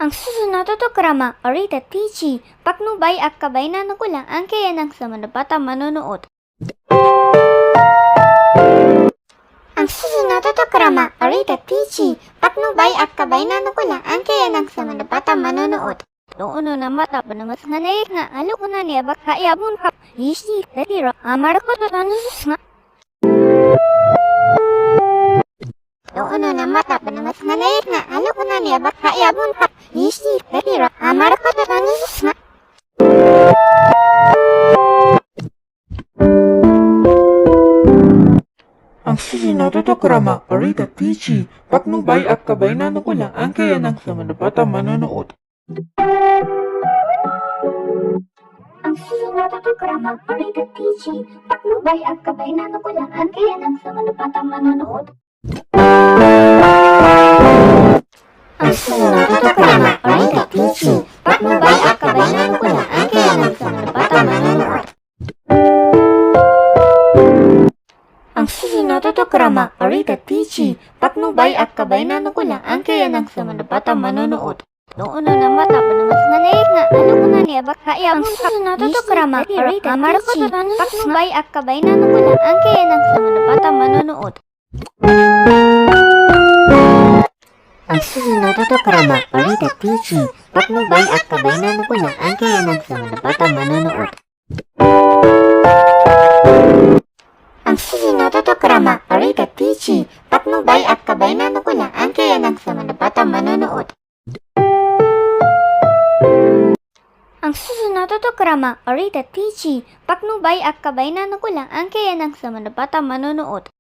Ang susunod na drama rated PG, Paknubay at Kabay na Nagulang ang kaya ng sa mga bata manonood. Ang susunod na drama rated PG, Paknubay at Kabay na Nagulang ang kaya ng sa mga bata manonood. Noon na mata pa na mas nganayik nga alo ko na niya baka iabon ka isi retiro amar ko to tanusus nga. Noon na mata pa na mas nganayik nga alo ko na niya baka iabon ka isi retiro amar ko to tanusus nga. Ang susunod na drama rated PG, Paknubay at Kabay na Nagulang ang kaya ng sa mga bata manonood. Ang susunod na drama rated PG, Paknubay at Kabay na Nagulang ang kaya ng sa mga bata manonood. Ang susunod na drama rated PG, Paknubay at Kabay na Nagulang ang kaya ng sa mga bata manonood. Ang susunod na drama rated PG, Paknubay at Kabay na Nagulang ang kaya ng sa mga bata manonood. Noon na mata pa na mas nganayik nga ano ko na niya baka iabon ka. Ang susunod na drama rated PG, Paknubay at Kabay na Nagulang ang kaya ng sa mga bata manonood. Ang susunod na drama rated PG, Paknubay at Kabay na Nagulang ang kaya ng sa mga bata manonood. Ang susunod na drama rated PG, Paknubay at Kabay na Nagulang ang kaya ng sa mga bata manonood. Ang susunod na drama rated PG, Paknubay at Kabay na Nagulang ang kaya ng sa mga bata manonood.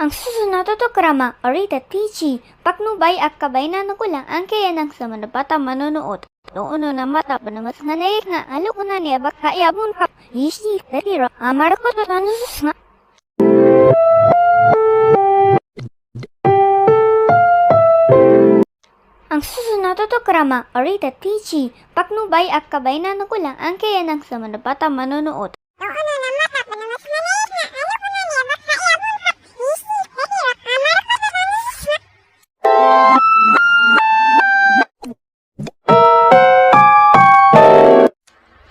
Ang susunod na drama rated PG, Paknubay at Kabay na Nagulang ang kaya ng sa mga bata manonood. Noon na mata pa na mas nganayik nga alo ko na niya baka iabon ka isi retiro amar ko to tanusus nga. Ang susunod na drama rated PG, Paknubay at Kabay na Nagulang ang kaya ng sa mga bata manonood.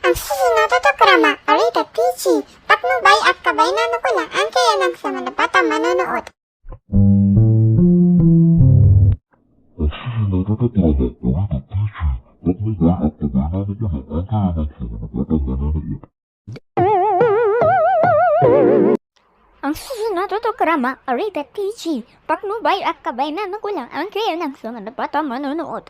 Ang susunod na drama rated PG, Paknubay at Kabay na Nagulang ang kaya ng sa mga bata manonood. Ang susunod na drama rated PG, Paknubay at Kabay na Nagulang ang kaya ng sa mga bata manonood. Ang susunod na drama rated PG, Paknubay at Kabay na Nagulang ang kaya ng sa mga bata manonood.